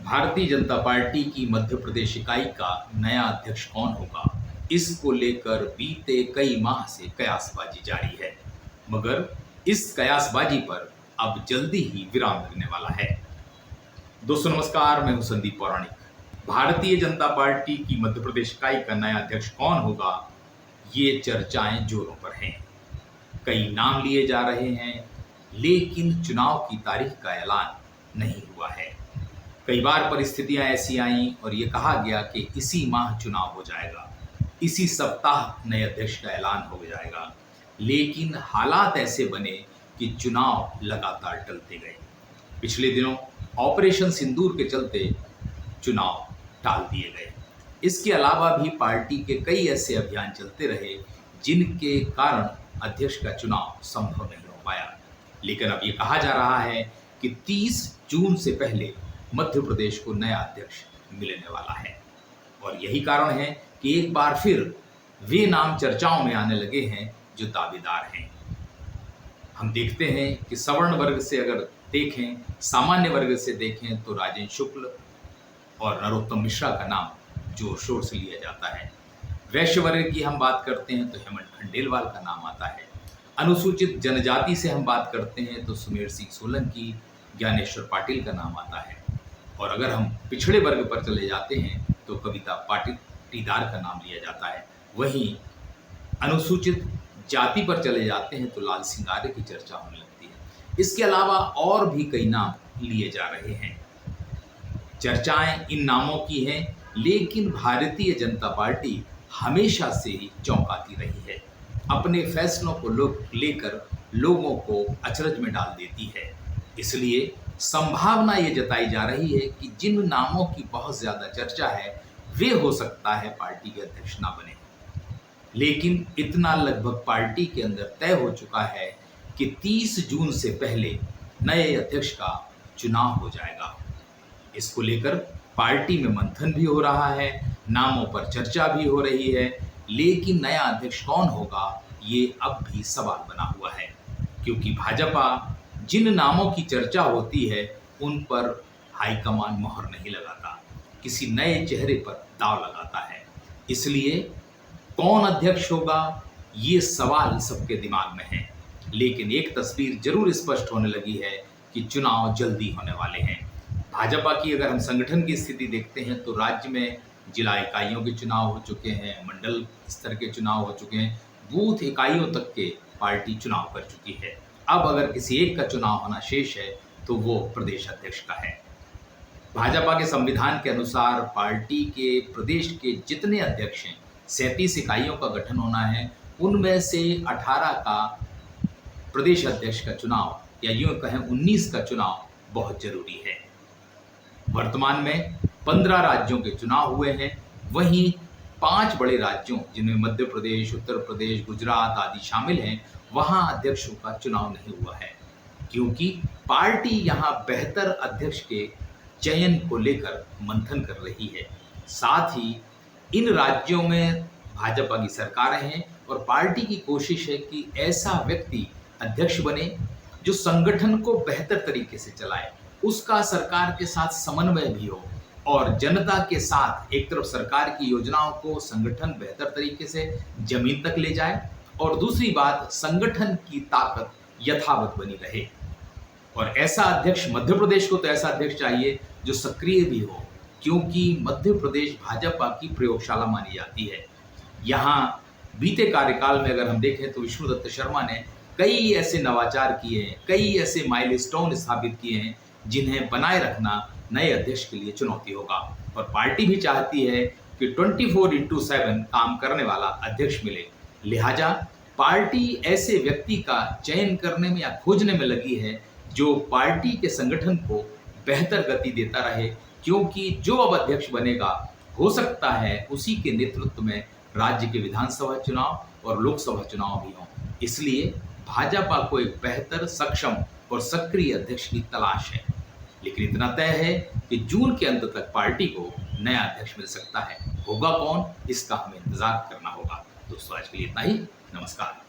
Bharatiya Janata party की मध्य प्रदेश इकाई का नया अध्यक्ष कौन होगा, इसको लेकर बीते कई माह से कयासबाजी जारी है। मगर इस कयासबाजी पर अब जल्दी ही विराम लगने वाला है। दोस्तों नमस्कार, मैं हूं संदीप पौराणिक। भारतीय जनता पार्टी की मध्य प्रदेश इकाई का नया अध्यक्ष कौन होगा, ये चर्चाएं जोरों पर हैं। कई नाम लिए जा रहे हैं, लेकिन चुनाव की तारीख का ऐलान नहीं हुआ है। कई बार परिस्थितियां ऐसी आईं और ये कहा गया कि इसी माह चुनाव हो जाएगा, इसी सप्ताह नए अध्यक्ष का ऐलान हो जाएगा, लेकिन हालात ऐसे बने कि चुनाव लगातार टलते गए। पिछले दिनों ऑपरेशन सिंदूर के चलते चुनाव टाल दिए गए। इसके अलावा भी पार्टी के कई ऐसे अभियान चलते रहे जिनके कारण अध्यक्ष का चुनाव संभव नहीं हो पाया। लेकिन अब ये कहा जा रहा है कि 30 जून से पहले मध्य प्रदेश को नया अध्यक्ष मिलने वाला है। और यही कारण है कि एक बार फिर वे नाम चर्चाओं में आने लगे हैं जो दावेदार हैं। हम देखते हैं कि सवर्ण वर्ग से अगर देखें, सामान्य वर्ग से देखें तो राजेंद्र शुक्ल और नरोत्तम मिश्रा का नाम जोर शोर से लिया जाता है। वैश्य वर्ग की हम बात करते हैं तो हेमंत खंडेलवाल का नाम आता है। अनुसूचित जनजाति से हम बात करते हैं तो सुमेर सिंह सोलंकी, ज्ञानेश्वर पाटिल का नाम आता है। और अगर हम पिछड़े वर्ग पर चले जाते हैं तो कविता पाटीदार का नाम लिया जाता है। वहीं अनुसूचित जाति पर चले जाते हैं तो लाल सिंह आर्य की चर्चा होने लगती है। इसके अलावा और भी कई नाम लिए जा रहे हैं। चर्चाएं इन नामों की हैं, लेकिन भारतीय जनता पार्टी हमेशा से ही चौंकाती रही है। अपने फैसलों को लेकर लोगों को अचरज में डाल देती है। इसलिए संभावना ये जताई जा रही है कि जिन नामों की बहुत ज्यादा चर्चा है वे हो सकता है पार्टी के अध्यक्ष ना बने। लेकिन इतना लगभग पार्टी के अंदर तय हो चुका है कि 30 जून से पहले नए अध्यक्ष का चुनाव हो जाएगा। इसको लेकर पार्टी में मंथन भी हो रहा है, नामों पर चर्चा भी हो रही है, लेकिन नया अध्यक्ष कौन होगा ये अब भी सवाल बना हुआ है। क्योंकि भाजपा जिन नामों की चर्चा होती है उन पर हाईकमान मोहर नहीं लगाता, किसी नए चेहरे पर दांव लगाता है। इसलिए कौन अध्यक्ष होगा ये सवाल सबके दिमाग में है। लेकिन एक तस्वीर जरूर स्पष्ट होने लगी है कि चुनाव जल्दी होने वाले हैं। भाजपा की अगर हम संगठन की स्थिति देखते हैं तो राज्य में जिला इकाइयों के चुनाव हो चुके हैं, मंडल स्तर के चुनाव हो चुके हैं, बूथ इकाइयों तक के पार्टी चुनाव कर चुकी है। अब अगर किसी एक का चुनाव होना शेष है तो वो प्रदेश अध्यक्ष का है। भाजपा के संविधान के अनुसार पार्टी के प्रदेश के जितने अध्यक्ष हैं, 37 इकाइयों का गठन होना है, उनमें से 18 का प्रदेश अध्यक्ष का चुनाव या यूं कहें 19 का चुनाव बहुत जरूरी है। वर्तमान में 15 राज्यों के चुनाव हुए हैं, वहीं 5 बड़े राज्यों जिनमें मध्य प्रदेश, उत्तर प्रदेश, गुजरात आदि शामिल हैं, वहां अध्यक्षों का चुनाव नहीं हुआ है। क्योंकि पार्टी यहां बेहतर अध्यक्ष के चयन को लेकर मंथन कर रही है। साथ ही इन राज्यों में भाजपा की सरकारें हैं और पार्टी की कोशिश है कि ऐसा व्यक्ति अध्यक्ष बने जो संगठन को बेहतर तरीके से चलाए, उसका सरकार के साथ समन्वय भी हो और जनता के साथ एक तरफ सरकार की योजनाओं को संगठन बेहतर तरीके से जमीन तक ले जाए और दूसरी बात संगठन की ताकत यथावत बनी रहे। और ऐसा अध्यक्ष मध्य प्रदेश को तो ऐसा अध्यक्ष चाहिए जो सक्रिय भी हो, क्योंकि मध्य प्रदेश भाजपा की प्रयोगशाला मानी जाती है। यहाँ बीते कार्यकाल में अगर हम देखें तो विष्णुदत्त शर्मा ने कई ऐसे नवाचार किए हैं, कई ऐसे माइलस्टोन स्थापित किए हैं जिन्हें बनाए रखना नए अध्यक्ष के लिए चुनौती होगा। और पार्टी भी चाहती है कि 24/7 काम करने वाला अध्यक्ष मिले। लिहाजा पार्टी ऐसे व्यक्ति का चयन करने में या खोजने में लगी है जो पार्टी के संगठन को बेहतर गति देता रहे, क्योंकि जो अब अध्यक्ष बनेगा हो सकता है उसी के नेतृत्व में राज्य के विधानसभा चुनाव और लोकसभा चुनाव भी हों। इसलिए भाजपा को एक बेहतर, सक्षम और सक्रिय अध्यक्ष की तलाश है। लेकिन इतना तय है कि जून के अंत तक पार्टी को नया अध्यक्ष मिल सकता है। होगा कौन, इसका हमें इंतजार करना होगा। दोस्तों आज के लिए इतना ही। नमस्कार।